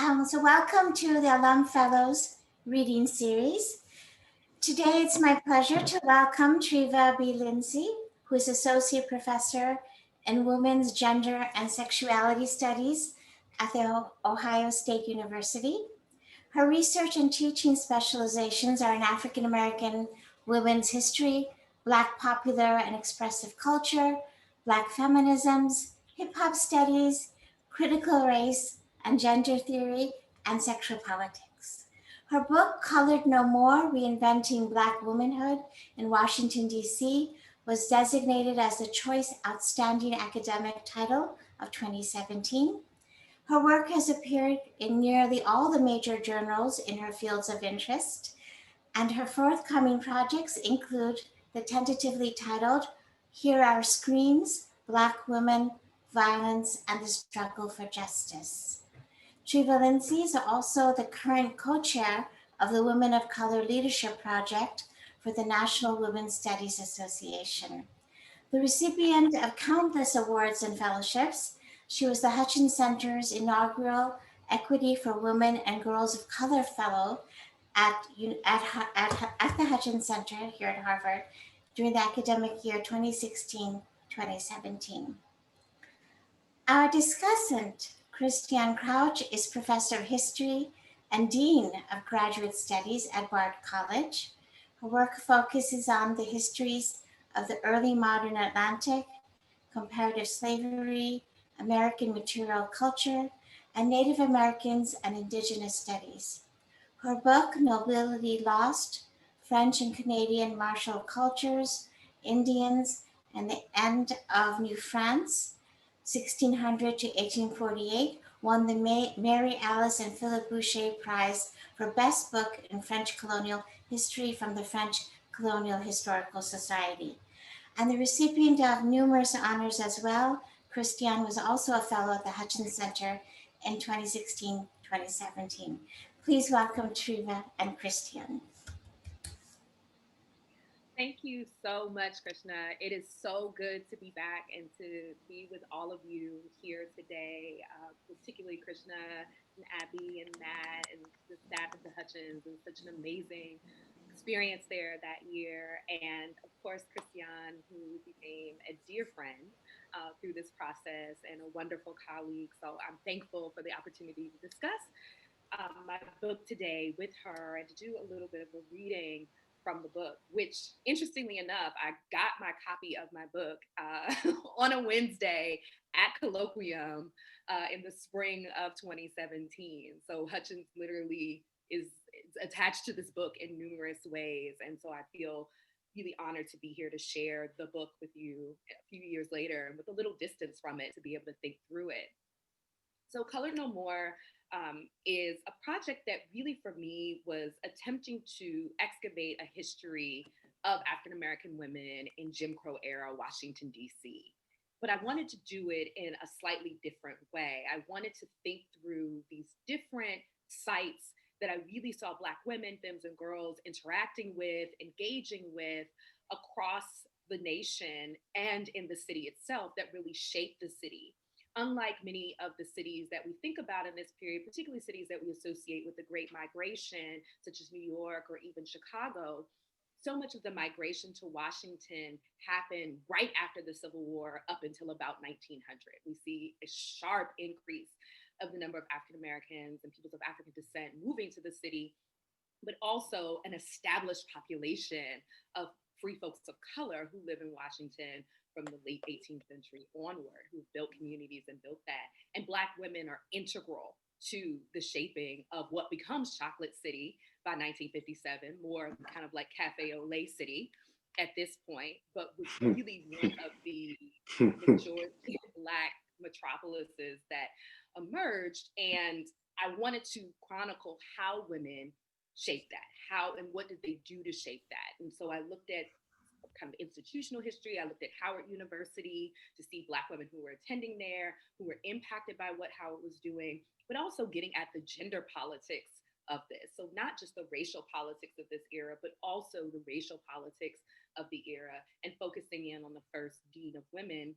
So welcome to the Alum Fellows reading series. Today it's my pleasure to welcome Treva B. Lindsey, who is Associate Professor in Women's Gender and Sexuality Studies at the Ohio State University. Her research and teaching specializations are in African American women's history, Black popular and expressive culture, Black feminisms, hip hop studies, critical race and gender theory, and sexual politics. Her book, Colored No More Reinventing Black Womanhood in Washington, D.C., was designated as the Choice Outstanding Academic Title of 2017. Her work has appeared in nearly all the major journals in her fields of interest, and her forthcoming projects include the tentatively titled Here Are Screams, Black Women, Violence, and the Struggle for Justice. Treva Lindsey is also the current co-chair of the Women of Color Leadership Project for the National Women's Studies Association. The recipient of countless awards and fellowships, she was the Hutchins Center's inaugural Equity for Women and Girls of Color Fellow at the Hutchins Center here at Harvard during the academic year 2016-2017. Our discussant, Christiane Crouch, is Professor of History and Dean of Graduate Studies at Bard College. Her work focuses on the histories of the early modern Atlantic, comparative slavery, American material culture, and Native Americans and Indigenous studies. Her book, Nobility Lost, French and Canadian Martial Cultures, Indians, and the End of New France, 1600 to 1848, won the Mary Alice and Philip Boucher Prize for Best Book in French Colonial History from the French Colonial Historical Society. And the recipient of numerous honors as well, Christiane was also a fellow at the Hutchins Center in 2016-2017. Please welcome Treva and Christiane. Thank you so much, Krishna. It is so good to be back and to be with all of you here today, particularly Krishna and Abby and Matt and the staff at the Hutchins. It was such an amazing experience there that year. And of course, Christiane, who became a dear friend through this process and a wonderful colleague. So I'm thankful for the opportunity to discuss my book today with her and to do a little bit of a reading from the book, which interestingly enough, I got my copy of my book on a Wednesday at Colloquium in the spring of 2017. So Hutchins literally is attached to this book in numerous ways. And so I feel really honored to be here to share the book with you a few years later and with a little distance from it to be able to think through it. So Color No More is a project that really for me was attempting to excavate a history of African American women in Jim Crow era Washington, D.C. But I wanted to do it in a slightly different way. I wanted to think through these different sites that I really saw Black women, femmes, and girls interacting with, engaging with across the nation and in the city itself that really shaped the city. Unlike many of the cities that we think about in this period, particularly cities that we associate with the Great Migration, such as New York or even Chicago, so much of the migration to Washington happened right after the Civil War up until about 1900. We see a sharp increase of the number of African Americans and peoples of African descent moving to the city, but also an established population of free folks of color who live in Washington from the late 18th century onward, who built communities and built that. And Black women are integral to the shaping of what becomes Chocolate City by 1957, more kind of like Cafe au Lait City at this point, but was really one of the majority Black metropolises that emerged. And I wanted to chronicle how women shaped that, how and what did they do to shape that. And so I looked at kind of institutional history. I looked at Howard University to see Black women who were attending there, who were impacted by what Howard was doing, but also getting at the gender politics of this. So not just the racial politics of this era, but also the racial politics of the era, and focusing in on the first dean of women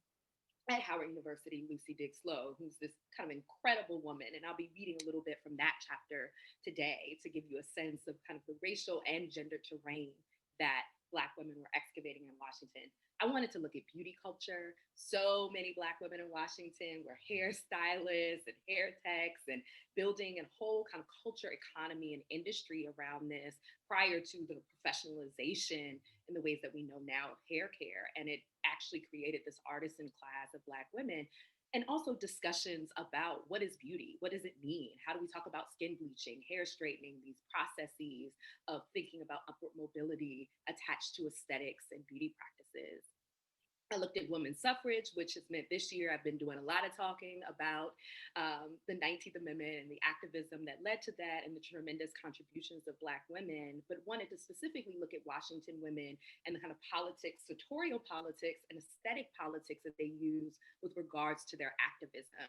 at Howard University, Lucy Diggs Slowe, who's this kind of incredible woman. And I'll be reading a little bit from that chapter today to give you a sense of kind of the racial and gender terrain that Black women were excavating in Washington. I wanted to look at beauty culture. So many Black women in Washington were hairstylists and hair techs and building a whole kind of culture, economy, and industry around this prior to the professionalization in the ways that we know now of hair care. And it actually created this artisan class of Black women. And also discussions about what is beauty? What does it mean? How do we talk about skin bleaching, hair straightening, these processes of thinking about upward mobility attached to aesthetics and beauty practices? I looked at women's suffrage, which has meant this year I've been doing a lot of talking about the 19th Amendment and the activism that led to that and the tremendous contributions of Black women, but wanted to specifically look at Washington women and the kind of politics, sartorial politics, and aesthetic politics that they use with regards to their activism.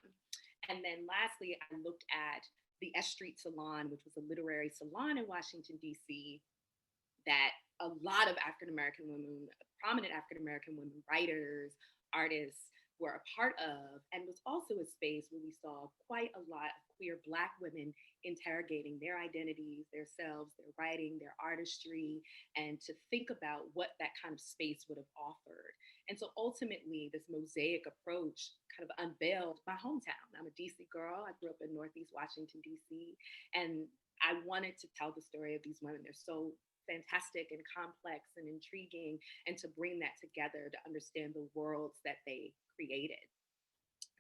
And then lastly, I looked at the S Street Salon, which was a literary salon in Washington, D.C., that a lot of African American women, prominent African American women, writers, artists were a part of, and was also a space where we saw quite a lot of queer Black women interrogating their identities, their selves, their writing, their artistry, and to think about what that kind of space would have offered. And so ultimately, this mosaic approach kind of unveiled my hometown. I'm a DC girl. I grew up in Northeast Washington, DC, and I wanted to tell the story of these women. They're so fantastic and complex and intriguing, and to bring that together to understand the worlds that they created.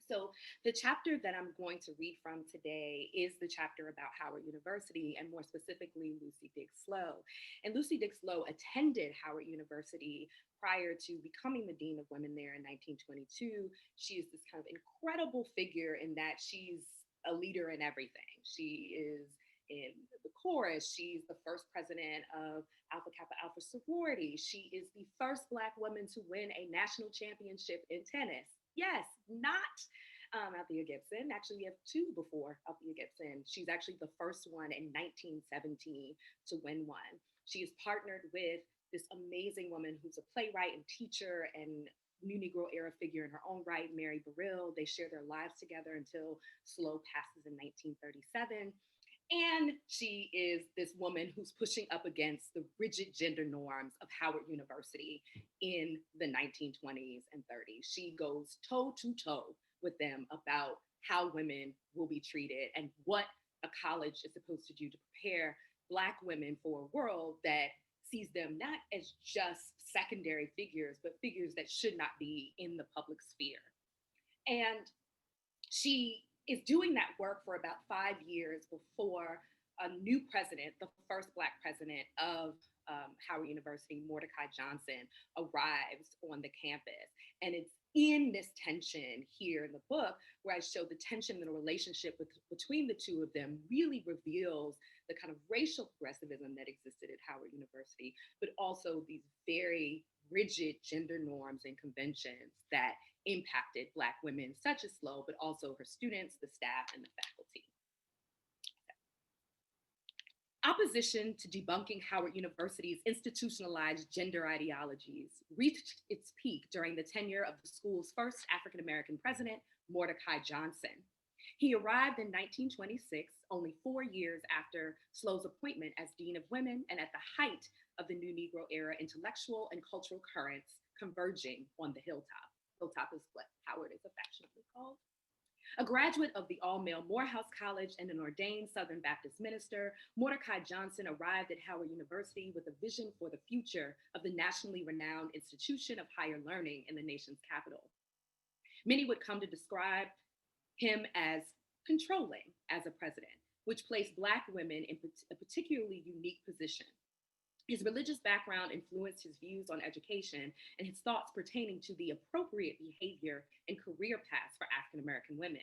So, the chapter that I'm going to read from today is the chapter about Howard University, and more specifically, Lucy Diggs Slowe. And Lucy Diggs Slowe attended Howard University prior to becoming the Dean of Women there in 1922. She is this kind of incredible figure in that she's a leader in everything. She is in the chorus. She's the first president of Alpha Kappa Alpha sorority. She is the first Black woman to win a national championship in tennis. Yes, not Althea Gibson. Actually, we have two before Althea Gibson. She's actually the first one in 1917 to win one. She is partnered with this amazing woman who's a playwright and teacher and New Negro era figure in her own right, Mary Burrill. They share their lives together until Slowe passes in 1937. And she is this woman who's pushing up against the rigid gender norms of Howard University in the 1920s and 30s. She goes toe to toe with them about how women will be treated and what a college is supposed to do to prepare Black women for a world that sees them not as just secondary figures, but figures that should not be in the public sphere. And she is doing that work for about 5 years before a new president, the first Black president of Howard University, Mordecai Johnson, arrives on the campus. And it's in this tension here in the book where I show the tension in the relationship between the two of them really reveals the kind of racial progressivism that existed at Howard University, but also these very rigid gender norms and conventions that impacted Black women such as Slowe, but also her students, the staff, and the faculty. Opposition to debunking Howard University's institutionalized gender ideologies reached its peak during the tenure of the school's first African American president, Mordecai Johnson. He arrived in 1926, only 4 years after Slowe's appointment as Dean of Women and at the height of the New Negro era intellectual and cultural currents converging on the hilltop. Hilltop is what Howard is affectionately called. A graduate of the all-male Morehouse College and an ordained Southern Baptist minister, Mordecai Johnson arrived at Howard University with a vision for the future of the nationally renowned institution of higher learning in the nation's capital. Many would come to describe him as controlling as a president, which placed Black women in a particularly unique position. His religious background influenced his views on education and his thoughts pertaining to the appropriate behavior and career paths for African American women.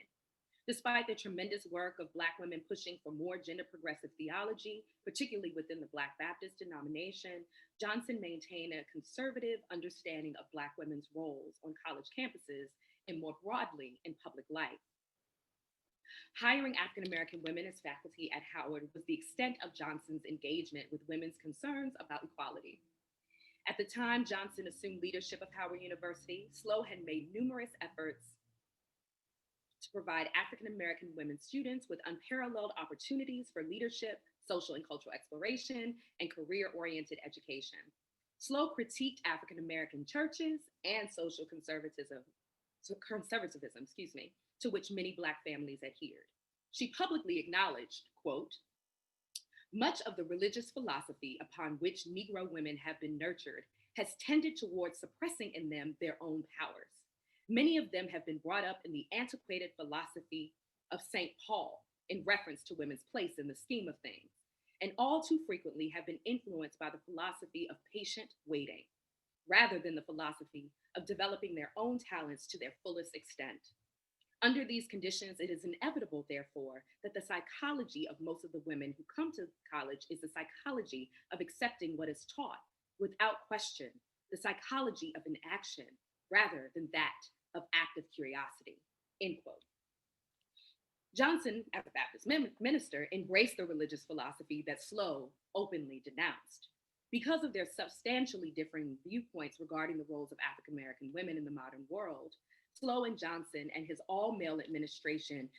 Despite the tremendous work of Black women pushing for more gender progressive theology, particularly within the Black Baptist denomination, Johnson maintained a conservative understanding of Black women's roles on college campuses and more broadly in public life. Hiring African American women as faculty at Howard was the extent of Johnson's engagement with women's concerns about equality. At the time Johnson assumed leadership of Howard University, SLO had made numerous efforts to provide African American women students with unparalleled opportunities for leadership, social and cultural exploration, and career oriented education. SLO critiqued African American churches and social conservatism, to which many Black families adhered. She publicly acknowledged, quote, much of the religious philosophy upon which Negro women have been nurtured has tended towards suppressing in them their own powers. Many of them have been brought up in the antiquated philosophy of St. Paul in reference to women's place in the scheme of things, and all too frequently have been influenced by the philosophy of patient waiting, rather than the philosophy of developing their own talents to their fullest extent. Under these conditions, it is inevitable, therefore, that the psychology of most of the women who come to college is the psychology of accepting what is taught without question, the psychology of inaction rather than that of active curiosity, end quote. Johnson, as a Baptist minister, embraced the religious philosophy that SLO openly denounced. Because of their substantially differing viewpoints regarding the roles of African American women in the modern world, SLO and Johnson and his all-male administration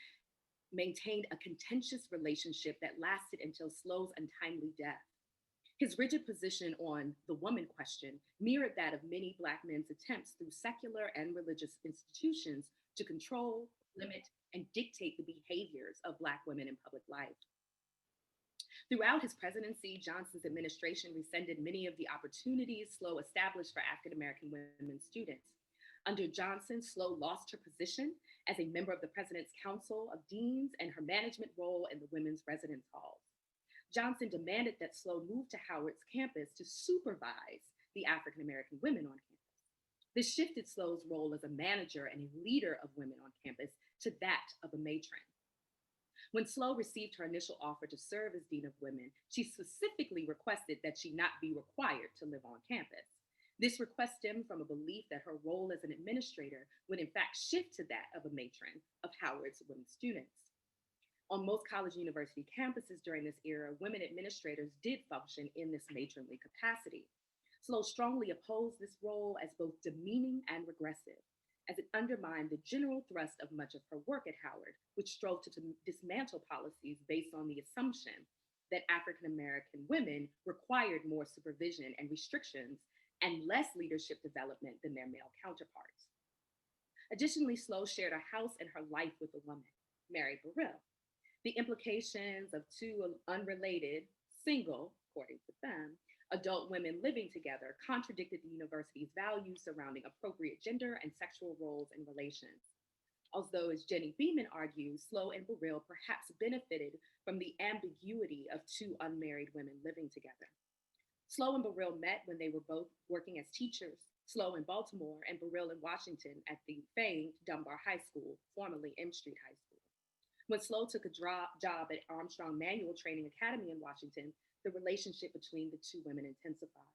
maintained a contentious relationship that lasted until SLO's untimely death. His rigid position on the woman question mirrored that of many Black men's attempts through secular and religious institutions to control, limit, and dictate the behaviors of Black women in public life. Throughout his presidency, Johnson's administration rescinded many of the opportunities SLO established for African American women students. Under Johnson, SLO lost her position as a member of the President's Council of Deans and her management role in the women's residence halls. Johnson demanded that SLO move to Howard's campus to supervise the African American women on campus. This shifted SLO's role as a manager and a leader of women on campus to that of a matron. When SLO received her initial offer to serve as Dean of Women, she specifically requested that she not be required to live on campus. This request stemmed from a belief that her role as an administrator would in fact shift to that of a matron of Howard's women students. On most college and university campuses during this era, women administrators did function in this matronly capacity. SLO strongly opposed this role as both demeaning and regressive, as it undermined the general thrust of much of her work at Howard, which strove to dismantle policies based on the assumption that African American women required more supervision and restrictions and less leadership development than their male counterparts. Additionally, SLO shared a house and her life with a woman, Mary Burrell. The implications of two unrelated, single, according to them, adult women living together contradicted the university's values surrounding appropriate gender and sexual roles and relations. Although, as Jenny Beeman argues, SLO and Burrell perhaps benefited from the ambiguity of two unmarried women living together. SLO and Burrell met when they were both working as teachers, SLO in Baltimore and Burrell in Washington at the famed Dunbar High School, formerly M Street High School. When SLO took a job at Armstrong Manual Training Academy in Washington, the relationship between the two women intensified.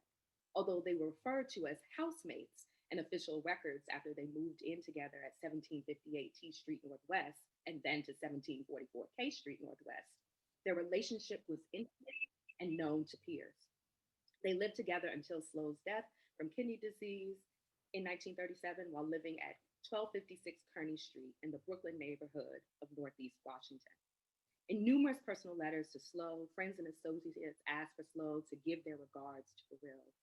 Although they were referred to as housemates in official records after they moved in together at 1758 T Street Northwest and then to 1744 K Street Northwest, their relationship was intimate and known to peers. They lived together until SLO's death from kidney disease in 1937 while living at 1256 Kearny Street in the Brooklyn neighborhood of Northeast Washington. In numerous personal letters to SLO, friends and associates asked for SLO to give their regards to Burrell.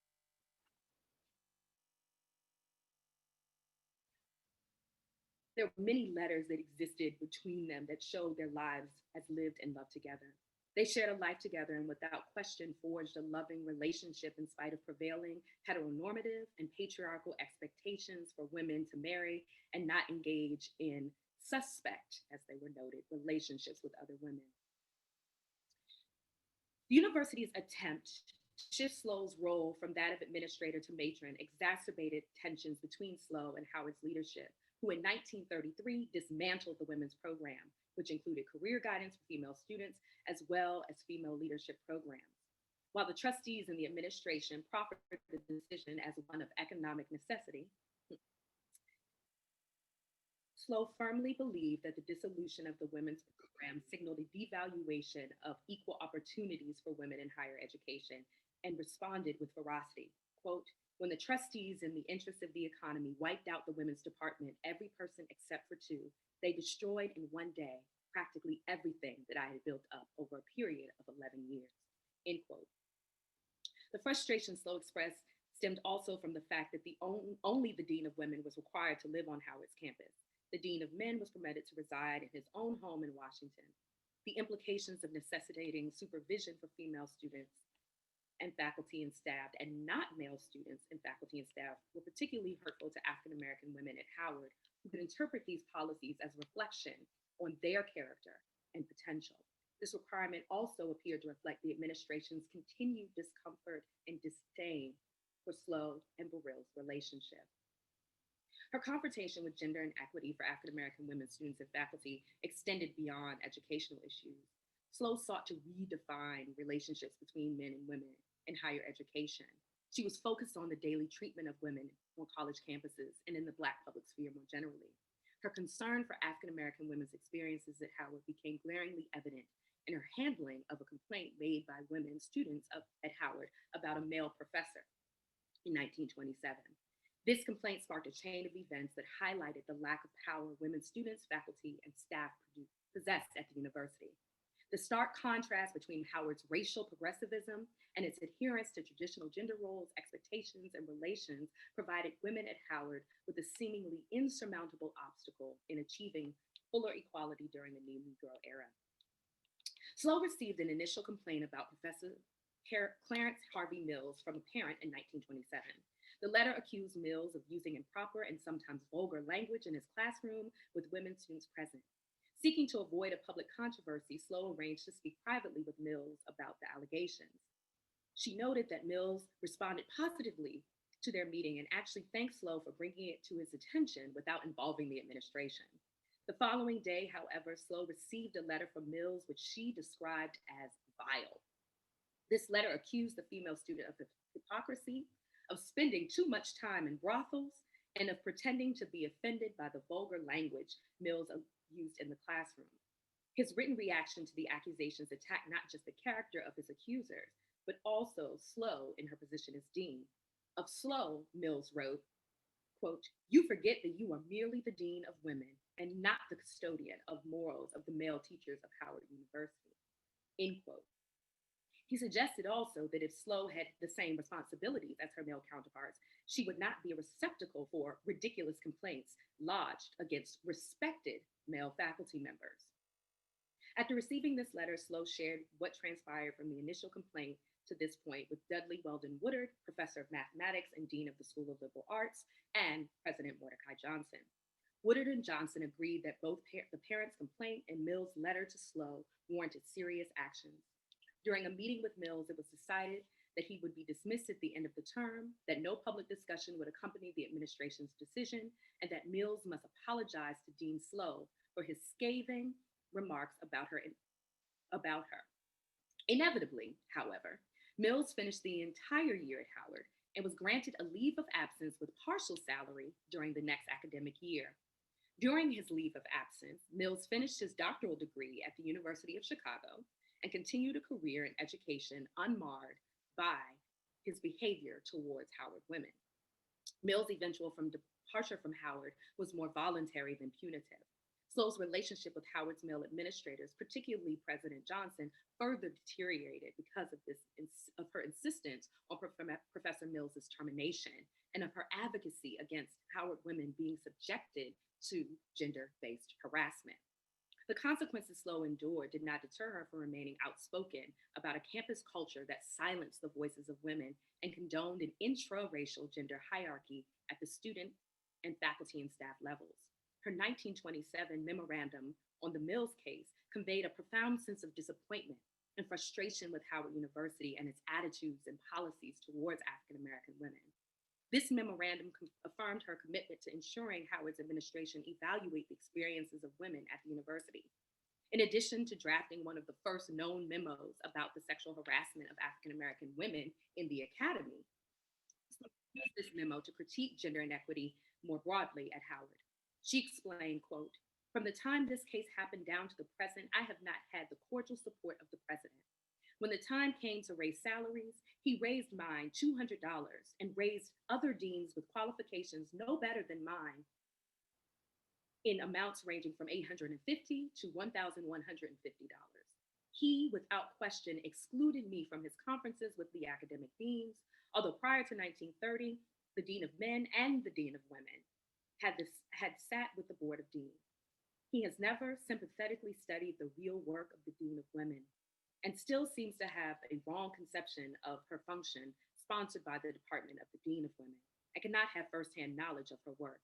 There were many letters that existed between them that showed their lives as lived and loved together. They shared a life together and without question forged a loving relationship in spite of prevailing heteronormative and patriarchal expectations for women to marry and not engage in suspect, as they were noted, relationships with other women. The university's attempt to shift SLO's role from that of administrator to matron exacerbated tensions between SLO and Howard's leadership, who in 1933 dismantled the women's program, which included career guidance for female students, as well as female leadership programs. While the trustees and the administration proffered the decision as one of economic necessity, SLO firmly believed that the dissolution of the women's program signaled a devaluation of equal opportunities for women in higher education and responded with ferocity. Quote, When the trustees, in the interest of the economy, wiped out the women's department, every person except for two, they destroyed in one day practically everything that I had built up over a period of 11 years. End quote. The frustration Slow expressed stemmed also from the fact that only the Dean of Women was required to live on Howard's campus. The Dean of Men was permitted to reside in his own home in Washington. The implications of necessitating supervision for female students and faculty and staff, and not male students and faculty and staff, were particularly hurtful to African American women at Howard, who could interpret these policies as a reflection on their character and potential. This requirement also appeared to reflect the administration's continued discomfort and disdain for Slow and Burrill's relationship. Her confrontation with gender inequity for African American women students and faculty extended beyond educational issues. Slow sought to redefine relationships between men and women in higher education. She was focused on the daily treatment of women on college campuses and in the Black public sphere more generally. Her concern for African American women's experiences at Howard became glaringly evident in her handling of a complaint made by women students at Howard about a male professor in 1927. This complaint sparked a chain of events that highlighted the lack of power women students, faculty, and staff possessed at the university. The stark contrast between Howard's racial progressivism and its adherence to traditional gender roles, expectations, and relations provided women at Howard with a seemingly insurmountable obstacle in achieving fuller equality during the New Negro era. Slow received an initial complaint about Professor Clarence Harvey Mills from a parent in 1927. The letter accused Mills of using improper and sometimes vulgar language in his classroom with women students present. Seeking to avoid a public controversy, Slow arranged to speak privately with Mills about the allegations. She noted that Mills responded positively to their meeting and actually thanked Slow for bringing it to his attention without involving the administration. The following day, however, Slow received a letter from Mills, which she described as vile. This letter accused the female student of hypocrisy, of spending too much time in brothels, and of pretending to be offended by the vulgar language Mills used in the classroom. His written reaction to the accusations attacked not just the character of his accusers, but also Slow in her position as dean. Of Slow, Mills wrote, quote, "You forget that you are merely the dean of women and not the custodian of morals of the male teachers of Howard University," end quote. He suggested also that if Slow had the same responsibilities as her male counterparts, she would not be a receptacle for ridiculous complaints lodged against respected male faculty members. After receiving this letter, Slow shared what transpired from the initial complaint to this point with Dudley Weldon Woodard, professor of mathematics and dean of the School of Liberal Arts, and President Mordecai Johnson. Woodard and Johnson agreed that both the parents' complaint and Mills' letter to Slow warranted serious actions. During a meeting with Mills, it was decided that he would be dismissed at the end of the term, that no public discussion would accompany the administration's decision, and that Mills must apologize to Dean Slow for his scathing remarks about her. Inevitably, however, Mills finished the entire year at Howard and was granted a leave of absence with partial salary during the next academic year. During his leave of absence, Mills finished his doctoral degree at the University of Chicago and continued a career in education unmarred by his behavior towards Howard women. Mills' eventual departure from Howard was more voluntary than punitive. Slow's relationship with Howard's male administrators, particularly President Johnson, further deteriorated because of her insistence on Professor Mills' termination and of her advocacy against Howard women being subjected to gender-based harassment. The consequences Slow endured did not deter her from remaining outspoken about a campus culture that silenced the voices of women and condoned an intra-racial gender hierarchy at the student and faculty and staff levels. Her 1927 memorandum on the Mills case conveyed a profound sense of disappointment and frustration with Howard University and its attitudes and policies towards African American women. This memorandum affirmed her commitment to ensuring Howard's administration evaluate the experiences of women at the university. In addition to drafting one of the first known memos about the sexual harassment of African American women in the academy, used this memo to critique gender inequity more broadly at Howard. She explained, quote, "From the time this case happened down to the present, I have not had the cordial support of the president. When the time came to raise salaries, he raised mine $200 and raised other deans with qualifications no better than mine in amounts ranging from $850 to $1,150. He, without question, excluded me from his conferences with the academic deans, although prior to 1930, the Dean of Men and the Dean of Women had sat with the Board of Deans. He has never sympathetically studied the real work of the Dean of Women and still seems to have a wrong conception of her function sponsored by the Department of the Dean of Women. I cannot have firsthand knowledge of her work.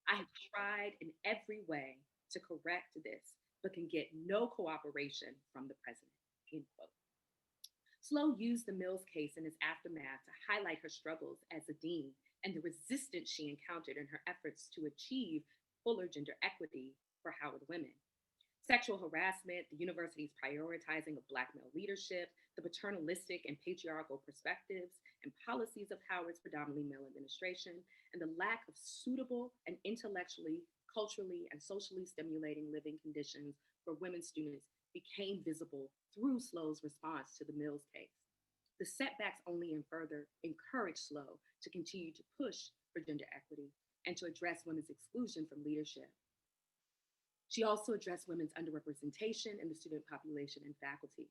I have tried in every way to correct this, but can get no cooperation from the president, end quote. Slow used the Mills case in its aftermath to highlight her struggles as a dean and the resistance she encountered in her efforts to achieve fuller gender equity for Howard women. Sexual harassment, the university's prioritizing of Black male leadership, the paternalistic and patriarchal perspectives and policies of Howard's predominantly male administration, and the lack of suitable and intellectually, culturally, and socially stimulating living conditions for women students became visible through Slow's response to the Mills case. The setbacks only further encouraged Slow to continue to push for gender equity and to address women's exclusion from leadership. She also addressed women's underrepresentation in the student population and faculty.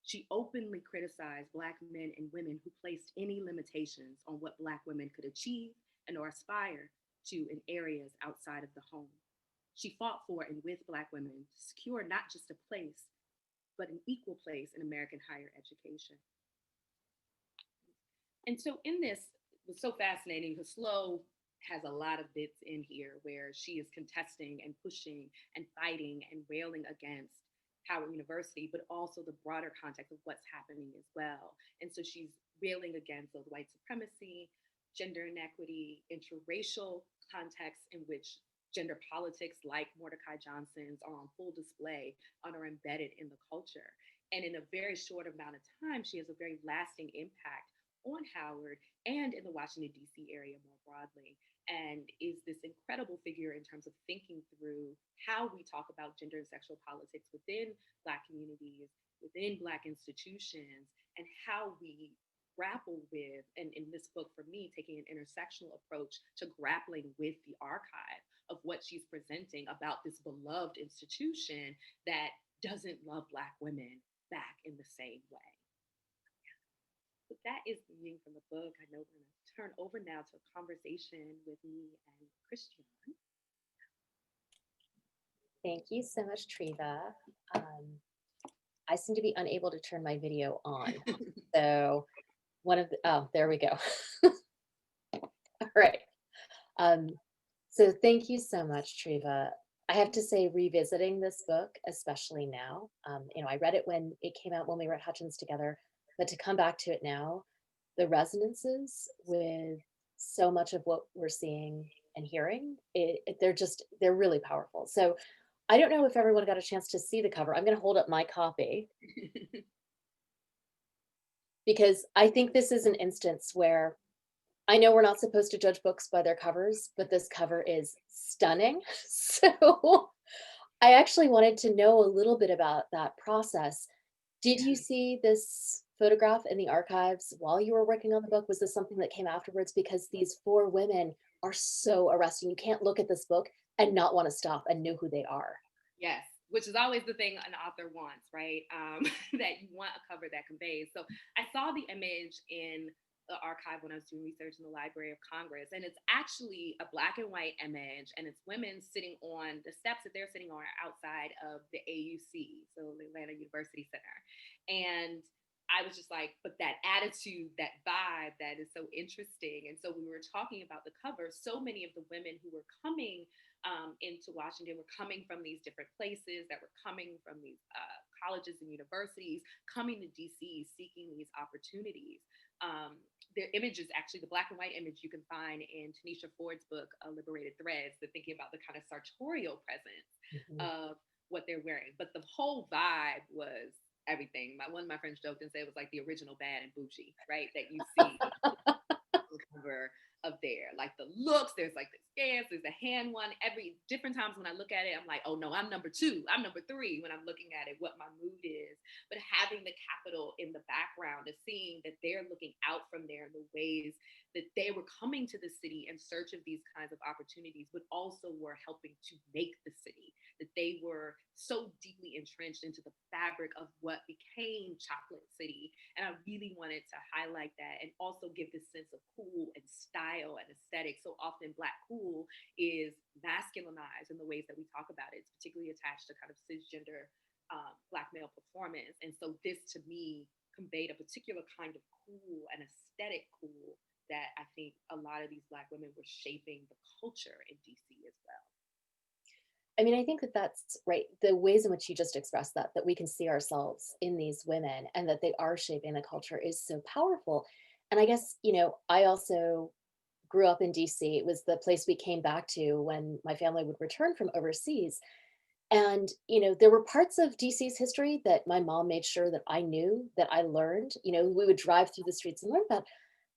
She openly criticized Black men and women who placed any limitations on what Black women could achieve and or aspire to in areas outside of the home. She fought for and with Black women to secure not just a place, but an equal place in American higher education. And so in this, it was so fascinating because Slow has a lot of bits in here where she is contesting and pushing and fighting and railing against Howard University, but also the broader context of what's happening as well. And so she's railing against those white supremacy, gender inequity, interracial contexts in which gender politics like Mordecai Johnson's are on full display and are embedded in the culture. And in a very short amount of time, she has a very lasting impact on Howard and in the Washington, D.C. area more broadly, and is this incredible figure in terms of thinking through how we talk about gender and sexual politics within Black communities, within Black institutions, and how we grapple with, and in this book for me, taking an intersectional approach to grappling with the archive of what she's presenting about this beloved institution that doesn't love Black women back in the same way. So that is the reading from the book. I know we're going to turn over now to a conversation with me and Christian. Thank you so much, Treva. I seem to be unable to turn my video on. So there we go. All right. So thank you so much, Treva. I have to say, revisiting this book, especially now, I read it when it came out when we were at Hutchins together, but to come back to it now, the resonances with so much of what we're seeing and hearing, they're really powerful. So I don't know if everyone got a chance to see the cover. I'm going to hold up my copy because I think this is an instance where I know we're not supposed to judge books by their covers, but this cover is stunning. So I actually wanted to know a little bit about that process. Did you see this photograph in the archives while you were working on the book? Was this something that came afterwards? Because these 4 women are so arresting. You can't look at this book and not want to stop and know who they are. Yes, which is always the thing an author wants, right? That you want a cover that conveys. So I saw the image in the archive when I was doing research in the Library of Congress, and it's actually a Black and white image, and it's women sitting on the steps that they're sitting on outside of the AUC, so the Atlanta University Center. And I was just like, but that attitude, that vibe, that is so interesting. And so we were talking about the cover. So many of the women who were coming into Washington were coming from these different places, that were coming from these colleges and universities, coming to DC, seeking these opportunities. Their images, actually, the Black and white image you can find in Tanisha Ford's book, Liberated Threads, the thinking about the kind of sartorial presence of what they're wearing. But the whole vibe was everything. One of my friends joked and said it was like the original Bad and Bougie, right? That you see cover of there. Like the looks, there's like the stance, there's a hand one. Every different times when I look at it, I'm like, oh no, I'm number 2, I'm number 3 when I'm looking at it, what my mood is. But having the capital in the background, of seeing that they're looking out from there in the ways that they were coming to the city in search of these kinds of opportunities, but also were helping to make the city, that they were so deeply entrenched into the fabric of what became Chocolate City. And I really wanted to highlight that and also give this sense of cool and style and aesthetic. So often Black cool is masculinized in the ways that we talk about it. It's particularly attached to kind of cisgender Black male performance. And so this to me conveyed a particular kind of cool and aesthetic cool that I think a lot of these Black women were shaping the culture in DC as well. I mean, I think that that's right. The ways in which you just expressed that we can see ourselves in these women and that they are shaping the culture is so powerful. And I guess, I also grew up in DC. It was the place we came back to when my family would return from overseas. And, there were parts of DC's history that my mom made sure that I knew, that I learned. We would drive through the streets and learn about.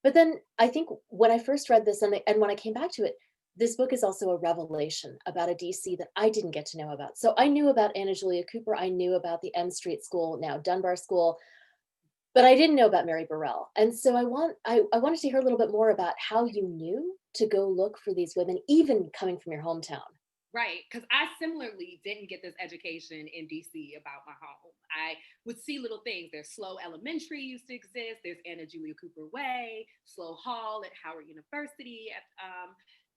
But then I think when I first read this and when I came back to it, this book is also a revelation about a DC that I didn't get to know about. So I knew about Anna Julia Cooper. I knew about the M Street School, now Dunbar School, but I didn't know about Mary Burrell. And so I wanted to hear a little bit more about how you knew to go look for these women, even coming from your hometown. Right, because I similarly didn't get this education in DC about my home. I would see little things. There's Slow Elementary used to exist. There's Anna Julia Cooper Way, Slow Hall at Howard University.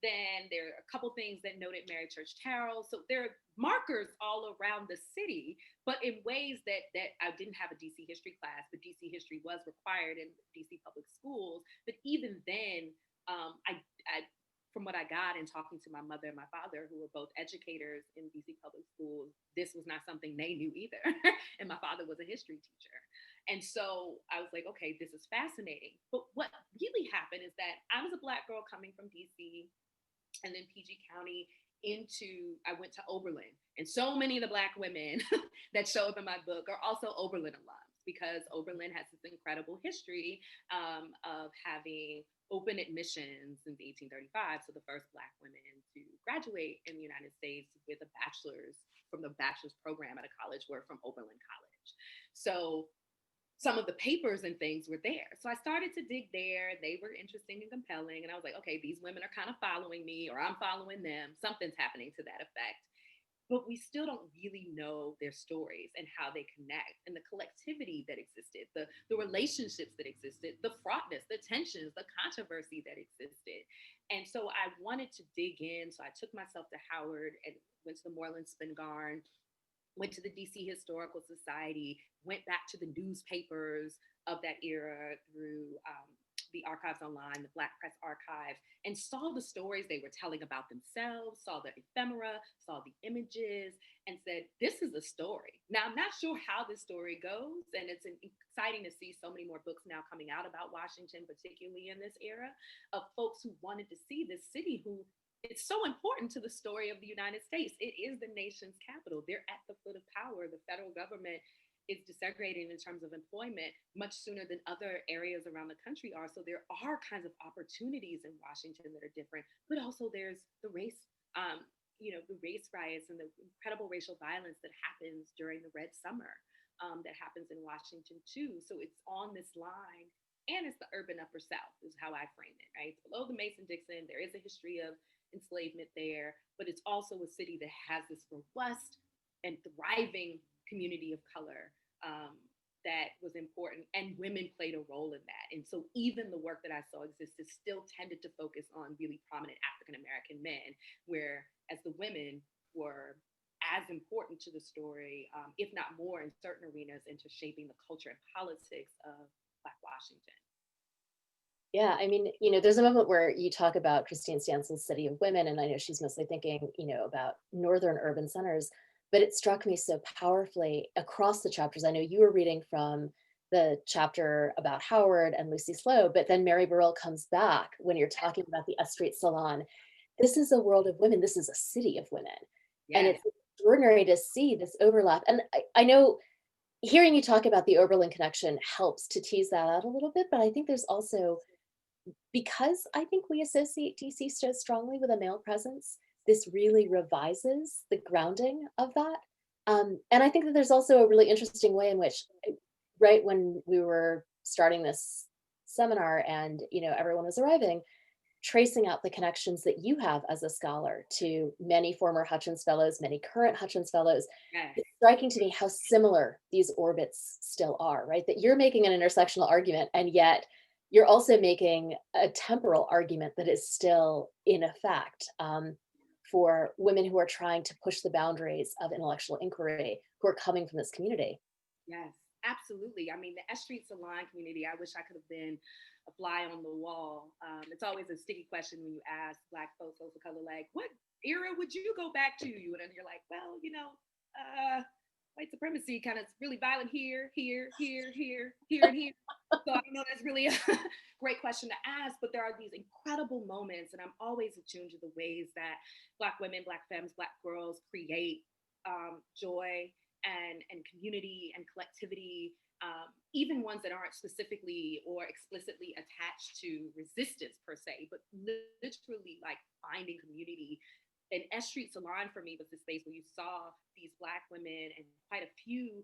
Then there are a couple things that noted Mary Church Terrell. So there are markers all around the city, but in ways that I didn't have a DC history class, but DC history was required in DC public schools. But even then, I from what I got in talking to my mother and my father, who were both educators in DC public schools, this was not something they knew either. And my father was a history teacher. And so I was like, okay, this is fascinating. But what really happened is that I was a Black girl coming from DC and then PG County I went to Oberlin. And so many of the Black women that show up in my book are also Oberlin alums, because Oberlin has this incredible history of having open admissions since 1835. So the first Black women to graduate in the United States with a bachelor's from the bachelor's program at a college were from Oberlin College. So some of the papers and things were there. So I started to dig there. They were interesting and compelling. And I was like, okay, these women are kind of following me, or I'm following them. Something's happening to that effect. But we still don't really know their stories and how they connect, and the collectivity that existed, the relationships that existed, the fraughtness, the tensions, the controversy that existed. And so I wanted to dig in. So I took myself to Howard and went to the Moreland Spin Garn, went to the DC Historical Society, went back to the newspapers of that era through the archives online, the Black Press Archive, and saw the stories they were telling about themselves, saw the ephemera, saw the images, and said, this is a story. Now, I'm not sure how this story goes, and it's exciting to see so many more books now coming out about Washington, particularly in this era, of folks who wanted to see this city who it's so important to the story of the United States. It is the nation's capital. They're at the foot of power. The federal government is disaggregating in terms of employment much sooner than other areas around the country are. So there are kinds of opportunities in Washington that are different, but also there's the race, the race riots and the incredible racial violence that happens during the Red Summer that happens in Washington too. So it's on this line, and it's the urban Upper South is how I frame it, right? It's below the Mason-Dixon. There is a history of enslavement there, but it's also a city that has this robust and thriving community of color that was important, and women played a role in that. And so even the work that I saw existed still tended to focus on really prominent African-American men, whereas the women were as important to the story, if not more in certain arenas, into shaping the culture and politics of Black Washington. Yeah, I mean, there's a moment where you talk about Christine Stansell's City of Women, and I know she's mostly thinking, about northern urban centers, but it struck me so powerfully across the chapters. I know you were reading from the chapter about Howard and Lucy Slowe, but then Mary Burrell comes back when you're talking about the S Street Salon. This is a world of women. This is a city of women. Yeah. And it's extraordinary to see this overlap. And I know hearing you talk about the Oberlin connection helps to tease that out a little bit, but I think there's also, because I think we associate DC so strongly with a male presence, this really revises the grounding of that. And I think that there's also a really interesting way in which right when we were starting this seminar and, everyone was arriving, tracing out the connections that you have as a scholar to many former Hutchins Fellows, many current Hutchins Fellows. Yes. It's striking to me how similar these orbits still are, right? That you're making an intersectional argument, and yet you're also making a temporal argument that is still in effect for women who are trying to push the boundaries of intellectual inquiry, who are coming from this community. Yes, absolutely. I mean, the S Street Salon community, I wish I could have been a fly on the wall. It's always a sticky question when you ask Black folks, folks of color, like, what era would you go back to? And then you're like, well, white supremacy kind of really violent here, here, here, here, here, and here. So I don't know, that's really a great question to ask, but there are these incredible moments, and I'm always attuned to the ways that Black women, Black femmes, Black girls create joy and community and collectivity, even ones that aren't specifically or explicitly attached to resistance per se, but literally like finding community. And S Street Salon for me was the space where you saw these Black women and quite a few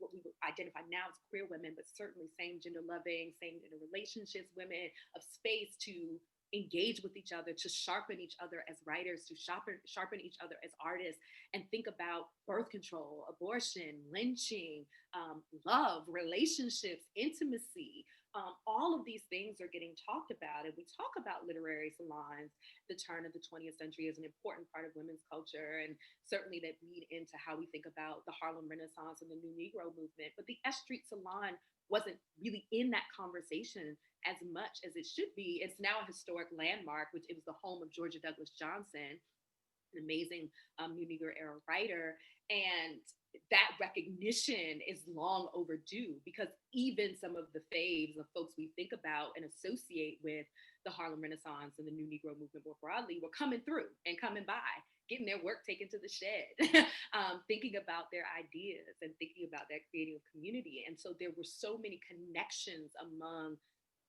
what we would identify now as queer women, but certainly same gender loving, same gender relationships, women of space to engage with each other, to sharpen each other as writers, to sharpen each other as artists, and think about birth control, abortion, lynching, love, relationships, intimacy. All of these things are getting talked about, and we talk about literary salons, the turn of the 20th century as an important part of women's culture, and certainly that lead into how we think about the Harlem Renaissance and the New Negro movement. But the S Street Salon wasn't really in that conversation as much as it should be. It's now a historic landmark, which it was the home of Georgia Douglas Johnson, an amazing New Negro era writer. And that recognition is long overdue, because even some of the faves of folks we think about and associate with the Harlem Renaissance and the New Negro movement more broadly were coming through and coming by, getting their work taken to the shed, thinking about their ideas and thinking about that creating a community. And so there were so many connections among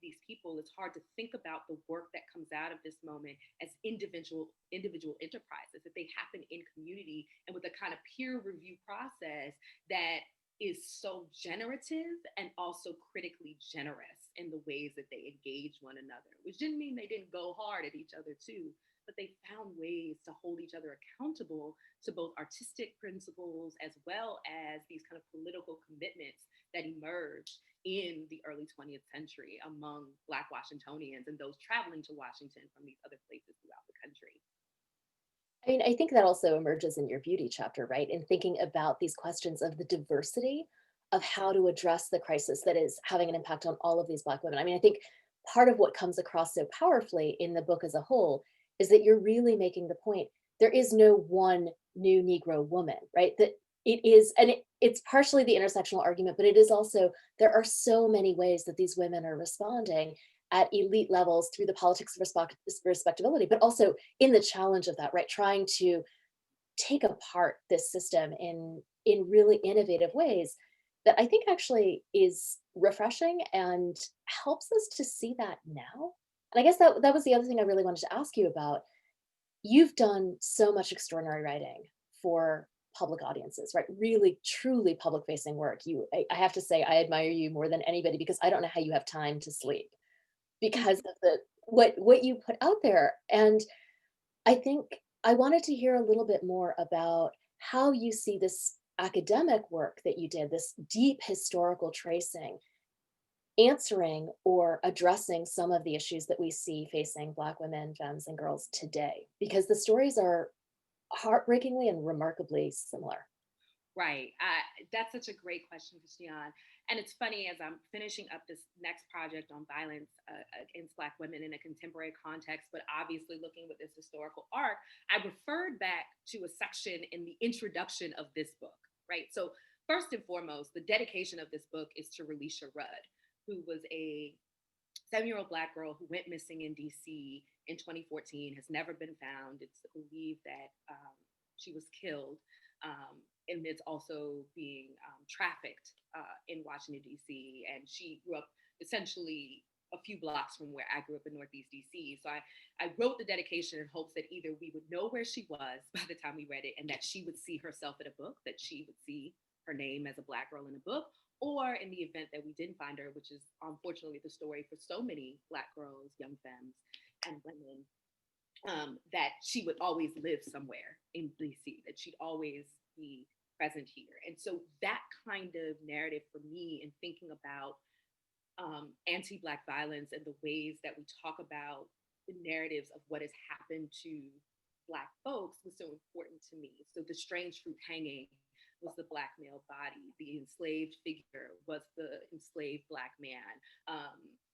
these people. It's hard to think about the work that comes out of this moment as individual enterprises, that they happen in community and with a kind of peer review process that is so generative and also critically generous in the ways that they engage one another, which didn't mean they didn't go hard at each other too, but they found ways to hold each other accountable to both artistic principles as well as these kind of political commitments that emerged in the early 20th century among Black Washingtonians and those traveling to Washington from these other places throughout the country. I mean, I think that also emerges in your beauty chapter, right? In thinking about these questions of the diversity of how to address the crisis that is having an impact on all of these Black women. I mean, I think part of what comes across so powerfully in the book as a whole is that you're really making the point, there is no one new Negro woman, right? That it is, and it's partially the intersectional argument, but it is also, there are so many ways that these women are responding at elite levels through the politics of respectability, but also in the challenge of that, right? Trying to take apart this system in really innovative ways that I think actually is refreshing and helps us to see that now. And I guess that was the other thing I really wanted to ask you about. You've done so much extraordinary writing for public audiences, right? Really, truly public facing work. I have to say, I admire you more than anybody, because I don't know how you have time to sleep because of what you put out there. And I think I wanted to hear a little bit more about how you see this academic work that you did, this deep historical tracing, answering or addressing some of the issues that we see facing Black women, femmes, and girls today, because the stories are heartbreakingly and remarkably similar. Right. That's such a great question, Christiane. And it's funny, as I'm finishing up this next project on violence against Black women in a contemporary context, but obviously looking with this historical arc, I referred back to a section in the introduction of this book, right? So first and foremost, the dedication of this book is to Relisha Rudd, who was a 7-year-old Black girl who went missing in DC in 2014, has never been found. It's believed that she was killed. And it's also being trafficked in Washington, D.C. And she grew up essentially a few blocks from where I grew up in Northeast D.C. So I wrote the dedication in hopes that either we would know where she was by the time we read it, and that she would see herself in a book, that she would see her name as a Black girl in a book, or in the event that we didn't find her, which is unfortunately the story for so many Black girls, young femmes, and women, that she would always live somewhere in DC, that she'd always be present here. And so that kind of narrative for me in thinking about anti-Black violence and the ways that we talk about the narratives of what has happened to Black folks was so important to me. So the strange fruit hanging was the Black male body. The enslaved figure was the enslaved Black man,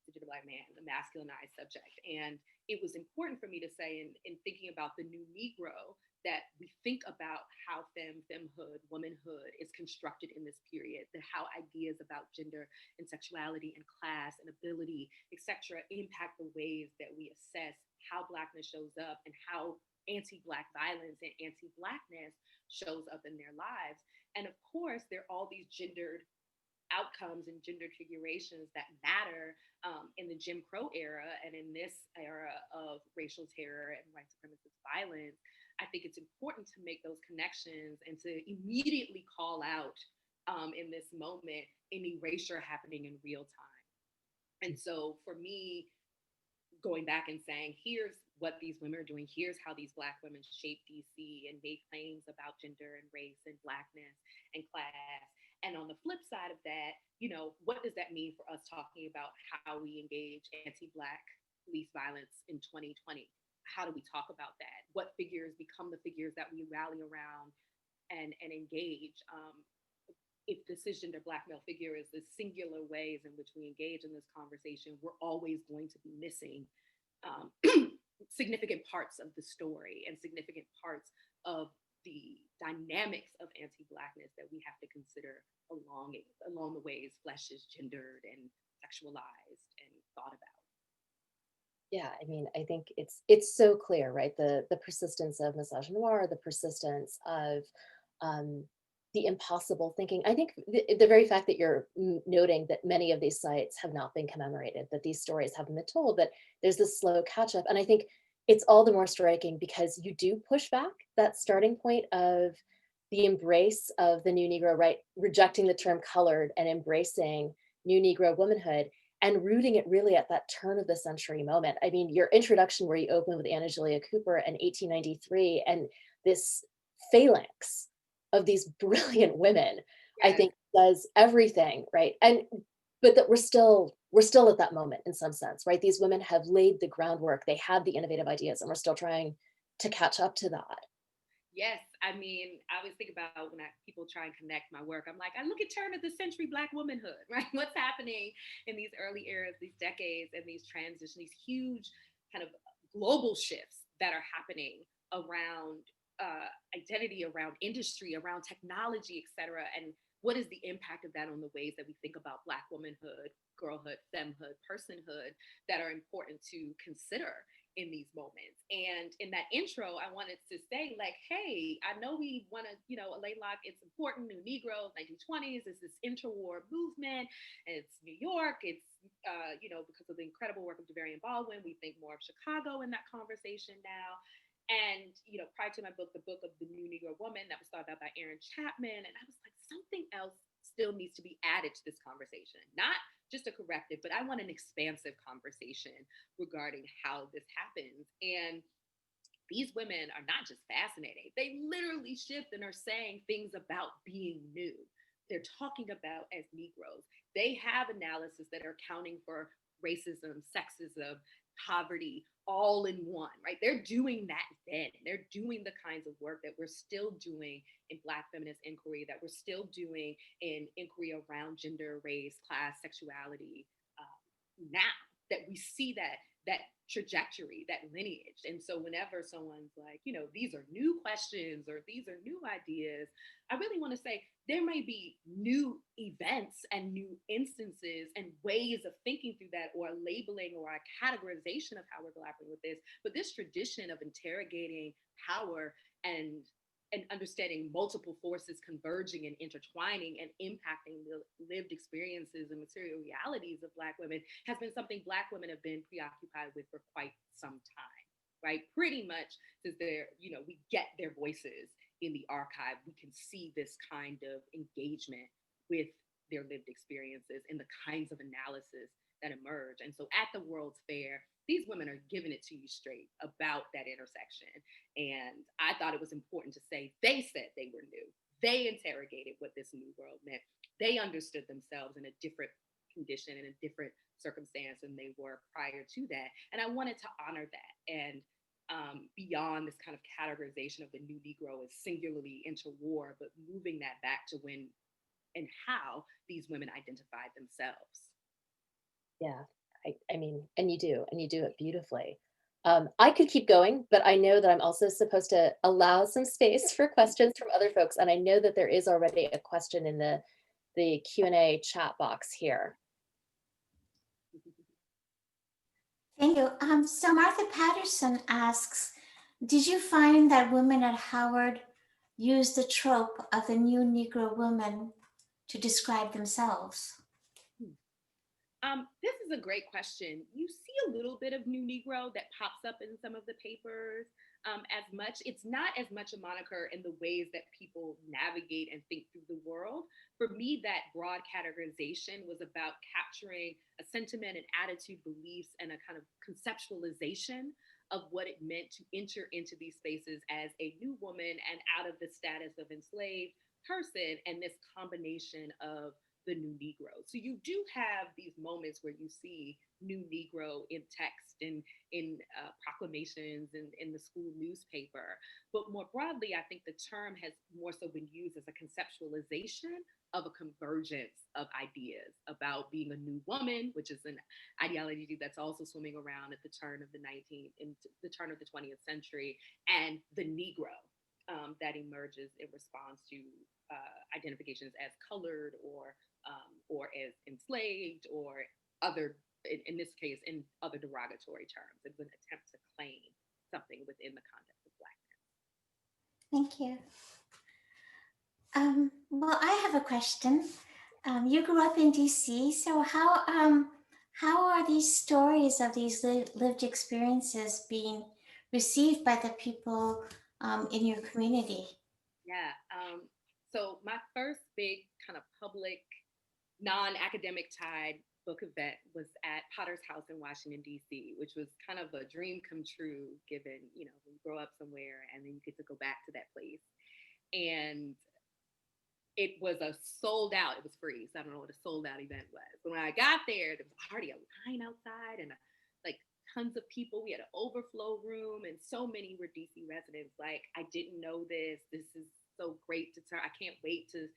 digital Black man, the masculinized subject. And it was important for me to say in thinking about the new Negro that we think about how femhood, womanhood is constructed in this period, that how ideas about gender and sexuality and class and ability, etc., impact the ways that we assess how Blackness shows up and how anti-Black violence and anti-Blackness shows up in their lives. And of course, there are all these gendered outcomes and gendered figurations that matter in the Jim Crow era and in this era of racial terror and white supremacist violence. I think it's important to make those connections and to immediately call out in this moment any erasure happening in real time. And so for me, going back and saying, here's what these women are doing, here's how these Black women shaped DC and made claims about gender and race and Blackness and class. And on the flip side of that, you know, what does that mean for us talking about how we engage anti-Black police violence in 2020? How do we talk about that? What figures become the figures that we rally around and engage? If the cisgender Black male figure is the singular ways in which we engage in this conversation, we're always going to be missing significant parts of the story and significant parts of the dynamics of anti-Blackness that we have to consider along the ways flesh is gendered and sexualized and thought about. Yeah, I mean, I think it's so clear, right? The persistence of misogynoir, the persistence of the impossible thinking. I think the very fact that you're noting that many of these sites have not been commemorated, that these stories haven't been told, that there's this slow catch up. And I think it's all the more striking because you do push back that starting point of the embrace of the new Negro, right? Rejecting the term colored and embracing new Negro womanhood and rooting it really at that turn of the century moment. I mean, your introduction where you open with Anna Julia Cooper in 1893 and this phalanx of these brilliant women, I think does everything, right? But that we're still at that moment in some sense, right? These women have laid the groundwork, they had the innovative ideas, and we're still trying to catch up to that. Yes, I mean, I always think about when people try and connect my work, I'm like, I look at turn of the century Black womanhood, right? What's happening in these early eras, these decades, and these transitions, these huge kind of global shifts that are happening around identity, around industry, around technology, et cetera. And what is the impact of that on the ways that we think about Black womanhood, girlhood, femhood, personhood that are important to consider in these moments? And in that intro, I wanted to say, like, hey, I know we want to, Elaine Locke, it's important, New Negro, 1920s, it's this interwar movement, it's New York, it's, because of the incredible work of Devarian Baldwin, we think more of Chicago in that conversation now. And, prior to my book, The Book of the New Negro Woman, that was thought out by Aaron Chapman. And I was like, something else still needs to be added to this conversation. Not just a corrective, but I want an expansive conversation regarding how this happens. And these women are not just fascinating. They literally shift and are saying things about being new. They're talking about as Negroes. They have analysis that are accounting for racism, sexism, poverty, all in one, right? They're doing that then. They're doing the kinds of work that we're still doing in Black feminist inquiry, that we're still doing in inquiry around gender, race, class, sexuality now, that we see that trajectory, that lineage. And so whenever someone's like, these are new questions or these are new ideas, I really want to say there may be new events and new instances and ways of thinking through that, or a labeling or a categorization of how we're grappling with this. But this tradition of interrogating power and understanding multiple forces converging and intertwining and impacting the lived experiences and material realities of Black women has been something Black women have been preoccupied with for quite some time, right? Pretty much since we get their voices in the archive, we can see this kind of engagement with their lived experiences and the kinds of analysis that emerge. And so at the World's Fair, these women are giving it to you straight about that intersection. And I thought it was important to say they said they were new. They interrogated what this new world meant. They understood themselves in a different condition, in a different circumstance than they were prior to that. And I wanted to honor that. And beyond this kind of categorization of the new Negro as singularly interwar, but moving that back to when and how these women identified themselves. Yeah, I mean, and you do it beautifully. I could keep going, but I know that I'm also supposed to allow some space for questions from other folks. And I know that there is already a question in the Q&A chat box here. Thank you. So Martha Patterson asks, did you find that women at Howard used the trope of the new Negro woman to describe themselves? This is a great question. You see a little bit of new Negro that pops up in some of the papers. As much, it's not as much a moniker in the ways that people navigate and think through the world. For me, that broad categorization was about capturing a sentiment and attitude, beliefs, and a kind of conceptualization of what it meant to enter into these spaces as a new woman and out of the status of enslaved person, and this combination of the new Negro. So you do have these moments where you see new Negro in text and in proclamations and in the school newspaper. But more broadly, I think the term has more so been used as a conceptualization of a convergence of ideas about being a new woman, which is an ideology that's also swimming around at the turn of the 20th century, and the Negro. That emerges in response to identifications as colored or as enslaved or other, in this case, in other derogatory terms. It's an attempt to claim something within the context of Blackness. Thank you. Well, I have a question. You grew up in DC, so how are these stories of these lived experiences being received by the people in your community? Yeah. So my first big kind of public, non-academic tied book event was at Potter's House in Washington, D.C., which was kind of a dream come true, given, you know, when you grow up somewhere and then you get to go back to that place. And it was a sold out, it was free, so I don't know what a sold out event was. But when I got there was already a line outside and like tons of people. We had an overflow room and so many were DC residents. Like, I didn't know this. This is so great to turn. I can't wait to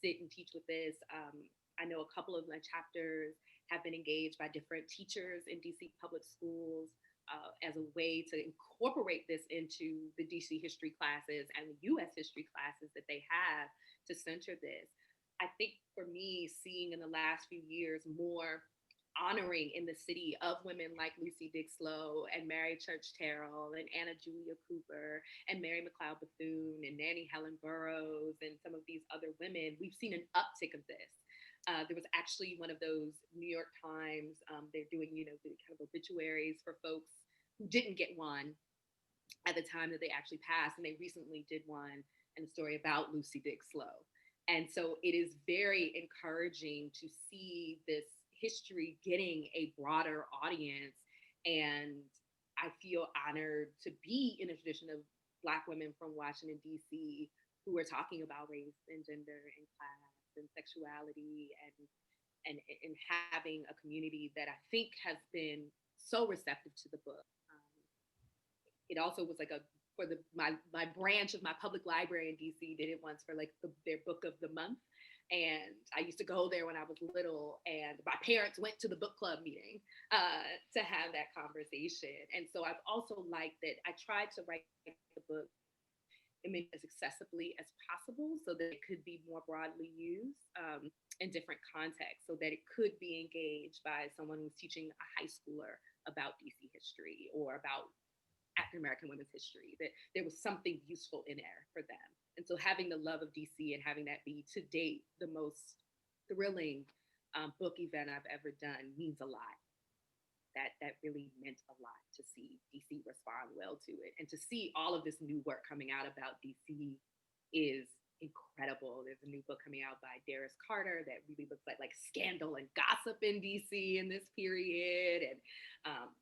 sit and teach with this. I know a couple of my chapters have been engaged by different teachers in DC public schools as a way to incorporate this into the DC history classes and the US history classes that they have to center this. I think for me, seeing in the last few years more honoring in the city of women like Lucy Dixlow and Mary Church Terrell and Anna Julia Cooper and Mary McLeod Bethune and Nannie Helen Burroughs and some of these other women, we've seen an uptick of this. There was actually one of those New York Times, they're doing, you know, the kind of obituaries for folks who didn't get one at the time that they actually passed. And they recently did one and a story about Lucy Dixlow. And so it is very encouraging to see this history getting a broader audience. And I feel honored to be in a tradition of Black women from Washington, D.C., who are talking about race and gender and class and sexuality and having a community that I think has been so receptive to the book. It also was like my branch of my public library in DC did it once for like their book of the month. And I used to go there when I was little, and my parents went to the book club meeting to have that conversation. And so I've also liked that I tried to write the book as accessibly as possible so that it could be more broadly used in different contexts, so that it could be engaged by someone who's teaching a high schooler about DC history or about African American women's history, that there was something useful in there for them. And so having the love of DC and having that be to date the most thrilling book event I've ever done means a lot. That really meant a lot to see DC respond well to it, and to see all of this new work coming out about DC is incredible. There's a new book coming out by Darius Carter that really looks like scandal and gossip in DC in this period, and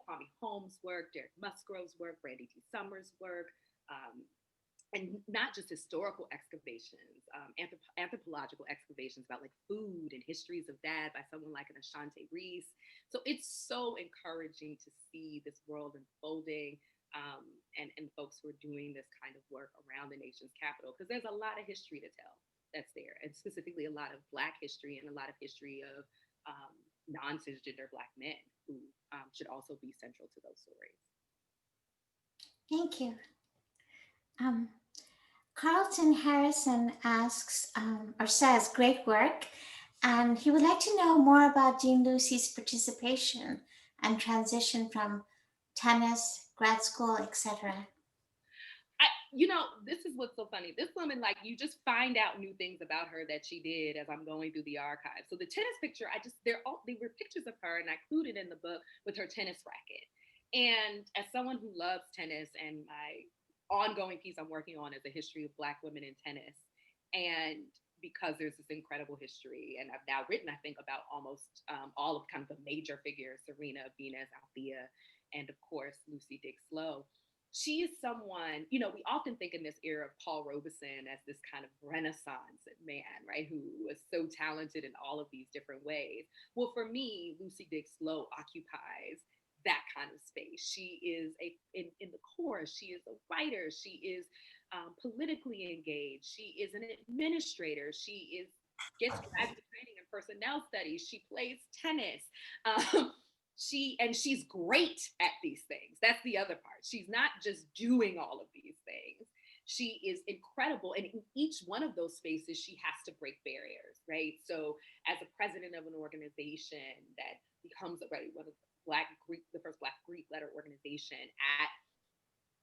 Kwame Holmes' work, Derek Musgrove's work, Brandy T. Summers' work, and not just historical excavations, anthropological excavations about food and histories of that by someone like an Ashante Reese. So it's so encouraging to see this world unfolding, and folks who are doing this kind of work around the nation's capital, because there's a lot of history to tell that's there, and specifically a lot of Black history and a lot of history of non-cisgender Black men who should also be central to those stories. Thank you. Carlton Harrison asks or says, great work. And he would like to know more about Jean Lucy's participation and transition from tennis, grad school, etc. This is what's so funny. This woman, you just find out new things about her that she did as I'm going through the archives. So the tennis picture, they were pictures of her, and I included in the book with her tennis racket. And as someone who loves tennis, and my ongoing piece I'm working on is a history of Black women in tennis, and because there's this incredible history, and I've now written, I think, about almost all of kind of the major figures: Serena, Venus, Althea, and of course Lucy Diggs-Sloan. She is someone, we often think in this era of Paul Robeson as this kind of Renaissance man, right, who was so talented in all of these different ways. Well, for me, Lucy Diggs-Sloan occupies that kind of space. She is in the core, she is a writer, she is politically engaged, she is an administrator, she gets graduate training in personnel studies, she plays tennis. She's great at these things. That's the other part. She's not just doing all of these things. She is incredible. And in each one of those spaces, she has to break barriers, right? So as a president of an organization that becomes one of the first Black Greek letter organization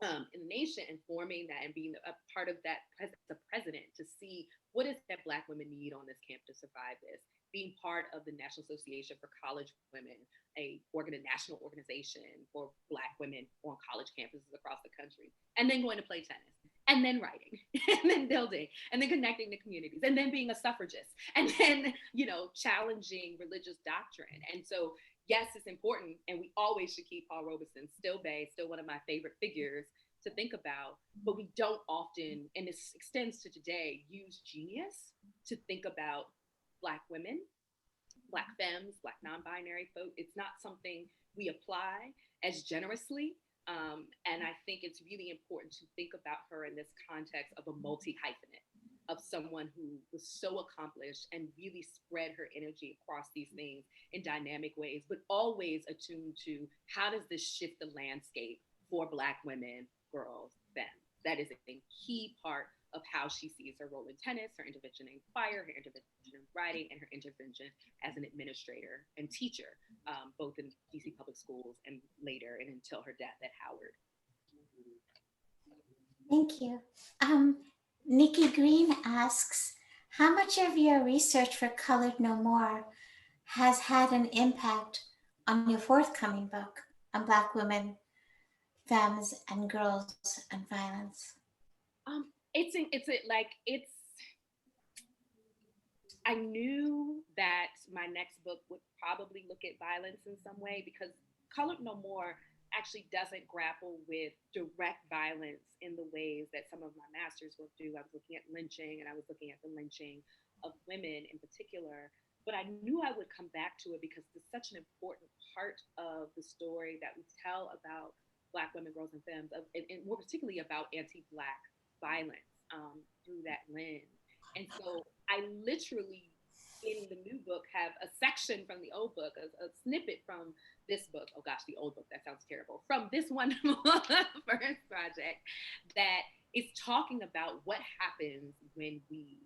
in the nation, and forming that and being a part of that the president, to see what is that Black women need on this camp to survive this, being part of the National Association for College Women, a national organization for Black women on college campuses across the country, and then going to play tennis, and then writing, and then building, and then connecting to communities, and then being a suffragist, and then, challenging religious doctrine. And so, yes, it's important, and we always should keep Paul Robeson, still one of my favorite figures to think about, but we don't often, and this extends to today, use genius to think about Black women, Black femmes, Black non-binary folk. It's not something we apply as generously. And I think it's really important to think about her in this context of a multi-hyphenate, of someone who was so accomplished and really spread her energy across these things in dynamic ways, but always attuned to how does this shift the landscape for Black women, girls, femmes. That is a key part of how she sees her role in tennis, her intervention in choir, her intervention in writing, and her intervention as an administrator and teacher, both in DC public schools and later and until her death at Howard. Thank you. Nikki Green asks, how much of your research for Colored No More has had an impact on your forthcoming book on Black women, femmes, and girls and violence? I knew that my next book would probably look at violence in some way, because Colored No More actually doesn't grapple with direct violence in the ways that some of my master's work do. I was looking at lynching, and I was looking at the lynching of women in particular, but I knew I would come back to it because it's such an important part of the story that we tell about Black women, girls, and femmes, and more particularly about anti-Black violence through that lens. And so I literally, in the new book, have a section from the old book, a snippet from this book. Oh gosh, the old book, that sounds terrible. From this wonderful first project that is talking about what happens when we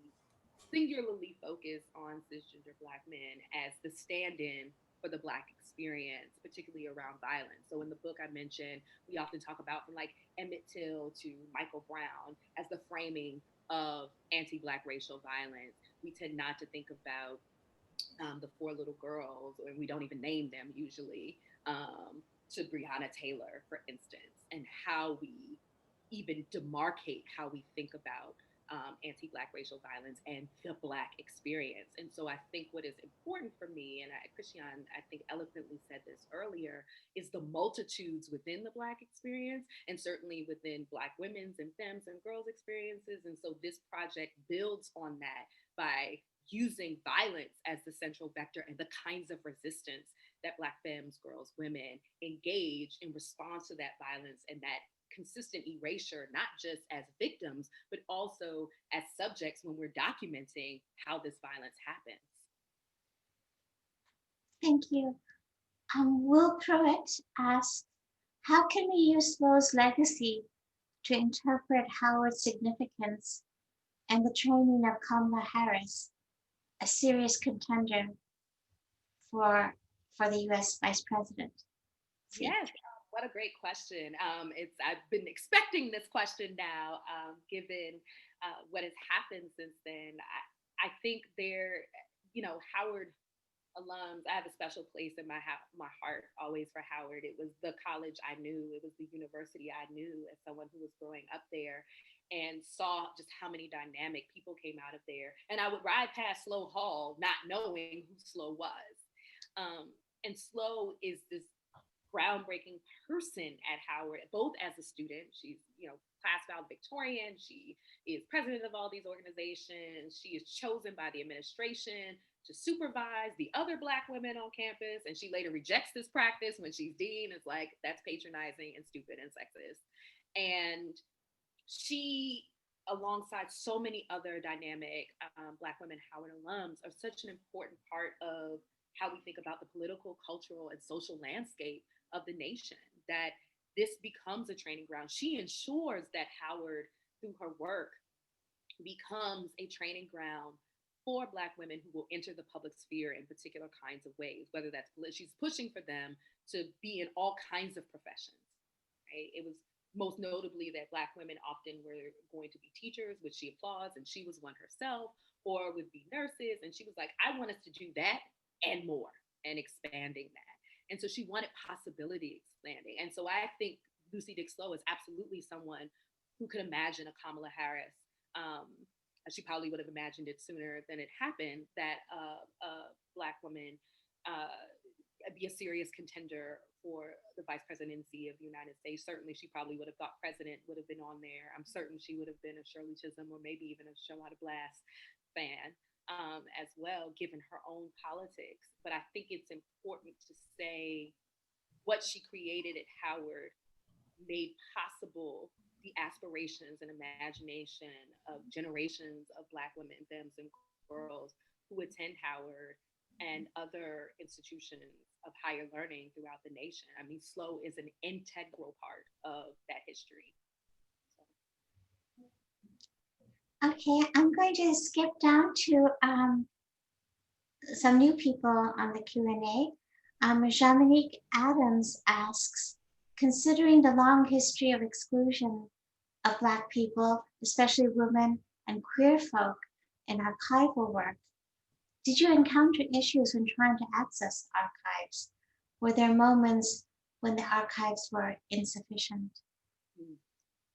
singularly focus on cisgender Black men as the stand-in for the Black experience, particularly around violence. So in the book I mentioned, we often talk about from Emmett Till to Michael Brown as the framing of anti-Black racial violence. We tend not to think about the four little girls, and we don't even name them usually, to Breonna Taylor, for instance, and how we even demarcate how we think about anti-Black racial violence and the Black experience. And so I think what is important for me, and Christian, I think eloquently said this earlier, is the multitudes within the Black experience, and certainly within Black women's and femmes and girls' experiences. And so this project builds on that by using violence as the central vector and the kinds of resistance that Black femmes, girls, women engage in response to that violence and that consistent erasure, not just as victims, but also as subjects when we're documenting how this violence happens. Thank you. Will Pruitt asks, how can we use Slow's legacy to interpret Howard's significance and the training of Kamala Harris, a serious contender for the U.S. Vice President? Yes, what a great question. I've been expecting this question now, given what has happened since then. I think Howard alums, I have a special place in my heart always for Howard. It was the college I knew. It was the university I knew as someone who was growing up there and saw just how many dynamic people came out of there. And I would ride past Slow Hall not knowing who Slow was. And Slow is this groundbreaking person at Howard, both as a student. She's, class valedictorian. She is president of all these organizations. She is chosen by the administration to supervise the other Black women on campus. And she later rejects this practice when she's dean. It's like, that's patronizing and stupid and sexist. And she, alongside so many other dynamic Black women Howard alums, are such an important part of how we think about the political, cultural, and social landscape of the nation, that this becomes a training ground. She ensures that Howard, through her work, becomes a training ground for Black women who will enter the public sphere in particular kinds of ways, whether that's, she's pushing for them to be in all kinds of professions, right? It was most notably that Black women often were going to be teachers, which she applauds, and she was one herself, or would be nurses. And she was like, I want us to do that and more, and expanding that. And so she wanted possibility expanding. And so I think Lucy Dick Slow is absolutely someone who could imagine a Kamala Harris. She probably would have imagined it sooner than it happened, that a Black woman be a serious contender for the vice presidency of the United States. Certainly, she probably would have thought president would have been on there. I'm certain she would have been a Shirley Chisholm or maybe even a Show Out a Blast fan. As well, given her own politics. But I think it's important to say what she created at Howard made possible the aspirations and imagination of generations of Black women, femmes, and girls who attend Howard and other institutions of higher learning throughout the nation. I mean, Slow is an integral part of that history. Okay, I'm going to skip down to some new people on the Q&A. Jaminique Adams asks, considering the long history of exclusion of Black people, especially women and queer folk in archival work, did you encounter issues when trying to access archives? Were there moments when the archives were insufficient?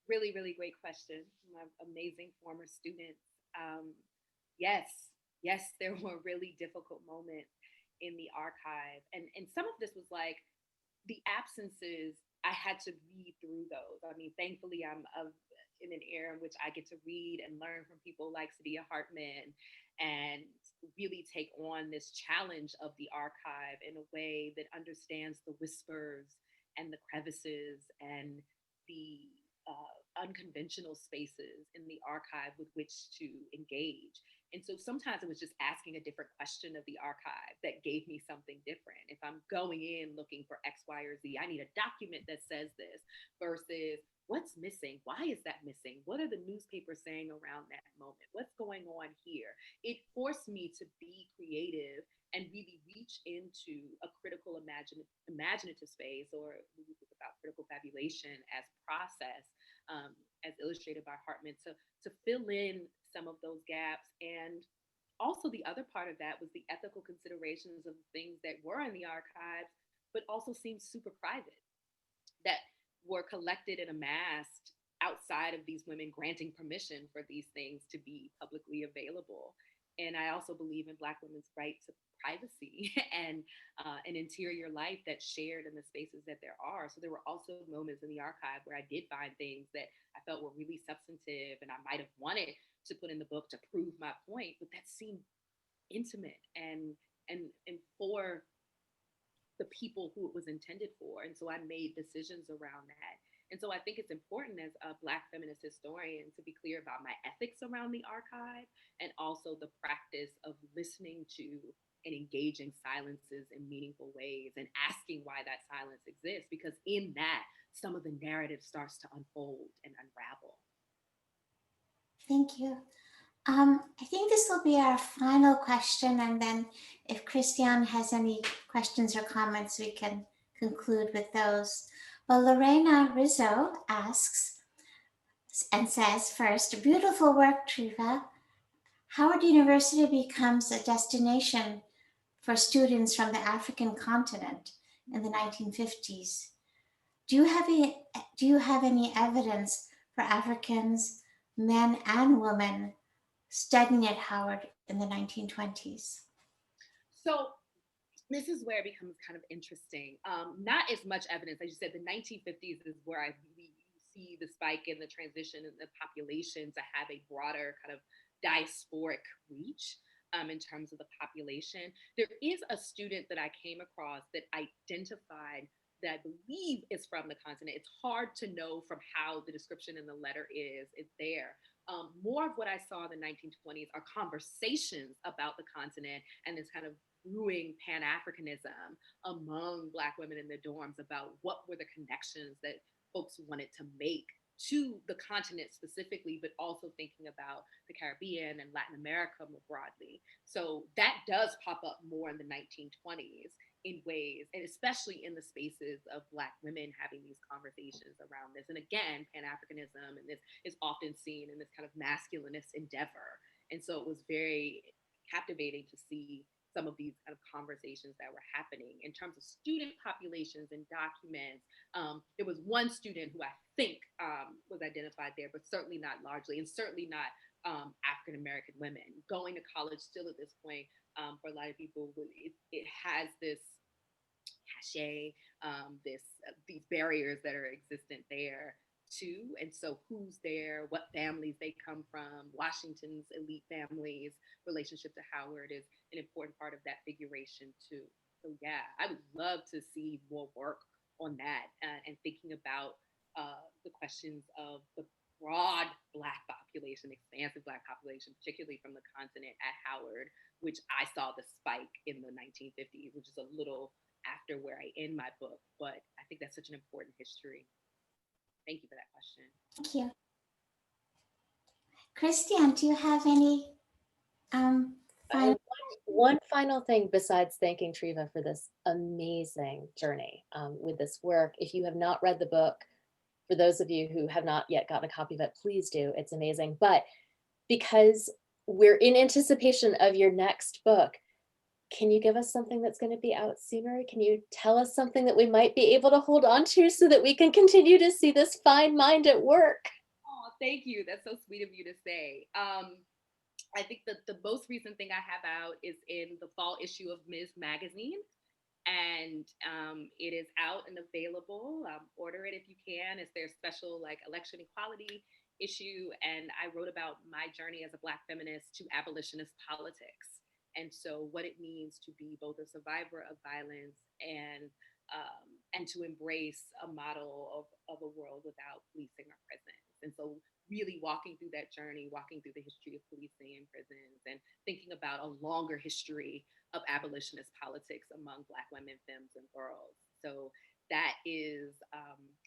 Really, really great question. My amazing former students. Yes, there were really difficult moments in the archive. And some of this was like the absences, I had to read through those. I mean, thankfully, I'm in an era in which I get to read and learn from people like Sadia Hartman and really take on this challenge of the archive in a way that understands the whispers and the crevices and the unconventional spaces in the archive with which to engage. And so sometimes it was just asking a different question of the archive that gave me something different. If I'm going in looking for X, Y, or Z, I need a document that says this versus what's missing? Why is that missing? What are the newspapers saying around that moment? What's going on here? It forced me to be creative and really reach into a critical imaginative space, or we think about critical fabulation as process, as illustrated by Hartman, to fill in some of those gaps. And also the other part of that was the ethical considerations of things that were in the archives, but also seemed super private, that were collected and amassed outside of these women granting permission for these things to be publicly available. And I also believe in Black women's right to privacy and an interior life that's shared in the spaces that there are. So there were also moments in the archive where I did find things that I felt were really substantive and I might have wanted to put in the book to prove my point, but that seemed intimate and for the people who it was intended for. And so I made decisions around that. And so I think it's important as a Black feminist historian to be clear about my ethics around the archive and also the practice of listening to and engaging silences in meaningful ways and asking why that silence exists, because in that, some of the narrative starts to unfold and unravel. Thank you. I think this will be our final question, and then if Christian has any questions or comments, we can conclude with those. Well, Lorena Rizzo asks and says, first, beautiful work, Treva. Howard University becomes a destination for students from the African continent in the 1950s. Do you have any evidence for Africans, men and women, studying at Howard in the 1920s? So this is where it becomes kind of interesting. Not as much evidence. As you said, the 1950s is where I really see the spike in the transition in the population to have a broader kind of diasporic reach in terms of the population. There is a student that I came across that identified that I believe is from the continent. It's hard to know from how the description in the letter is there. More of what I saw in the 1920s are conversations about the continent and this kind of brewing Pan-Africanism among Black women in the dorms about what were the connections that folks wanted to make to the continent specifically, but also thinking about the Caribbean and Latin America more broadly. So that does pop up more in the 1920s in ways, and especially in the spaces of Black women having these conversations around this. And again, Pan-Africanism and this is often seen in this kind of masculinist endeavor. And so it was very captivating to see some of these kind of conversations that were happening. In terms of student populations and documents, there was one student who I think was identified there, but certainly not largely, and certainly not African-American women. Going to college still at this point, for a lot of people, it has this cachet, these barriers that are existent there too. And so who's there, what families they come from, Washington's elite families, relationship to Howard is an important part of that figuration too. So yeah, I would love to see more work on that and thinking about the questions of the broad Black population, expansive Black population, particularly from the continent at Howard, which I saw the spike in the 1950s, which is a little after where I end my book, but I think that's such an important history. Thank you for that question. Thank you. Christian, do you have any final? One final thing besides thanking Treva for this amazing journey with this work. If you have not read the book, for those of you who have not yet gotten a copy of it, please do. It's amazing. But because we're in anticipation of your next book, can you give us something that's going to be out sooner? Can you tell us something that we might be able to hold on to so that we can continue to see this fine mind at work? Oh, thank you. That's so sweet of you to say. I think that the most recent thing I have out is in the fall issue of Ms. Magazine. And it is out and available. Order it if you can. It's their special election equality issue. And I wrote about my journey as a Black feminist to abolitionist politics. And so what it means to be both a survivor of violence and to embrace a model of a world without policing or prisons. And so really walking through that journey, walking through the history of policing and prisons, and thinking about a longer history of abolitionist politics among Black women, femmes, and girls. So that is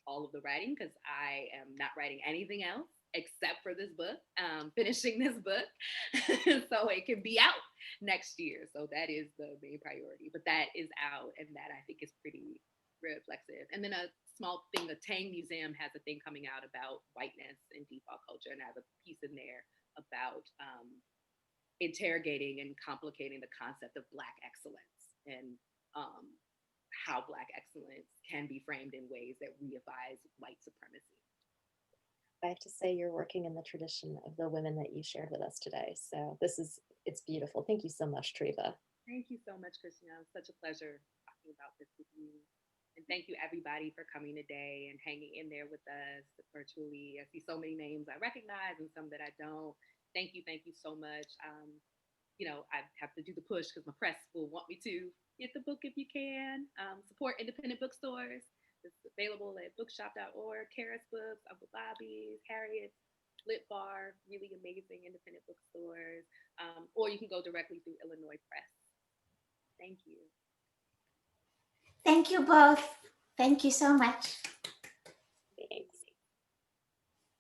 all of the writing, because I am not writing anything else except for this book, finishing this book, so it can be out next year. So that is the main priority, but that is out, and that I think is pretty reflexive. And then a small thing, the Tang Museum has a thing coming out about whiteness and default culture, and I have a piece in there about interrogating and complicating the concept of Black excellence and how Black excellence can be framed in ways that reifies white supremacy. I have to say you're working in the tradition of the women that you shared with us today. So it's beautiful. Thank you so much, Treva. Thank you so much, Krishna. It's such a pleasure talking about this with you. And thank you, everybody, for coming today and hanging in there with us virtually. I see so many names I recognize and some that I don't. Thank you so much. I have to do the push because my press will want me to get the book if you can. Support independent bookstores. It's available at bookshop.org, Karis Books, Uncle Bobby's, Harriet's, Lit Bar, really amazing independent bookstores. Or you can go directly through Illinois Press. Thank you. Thank you both. Thank you so much.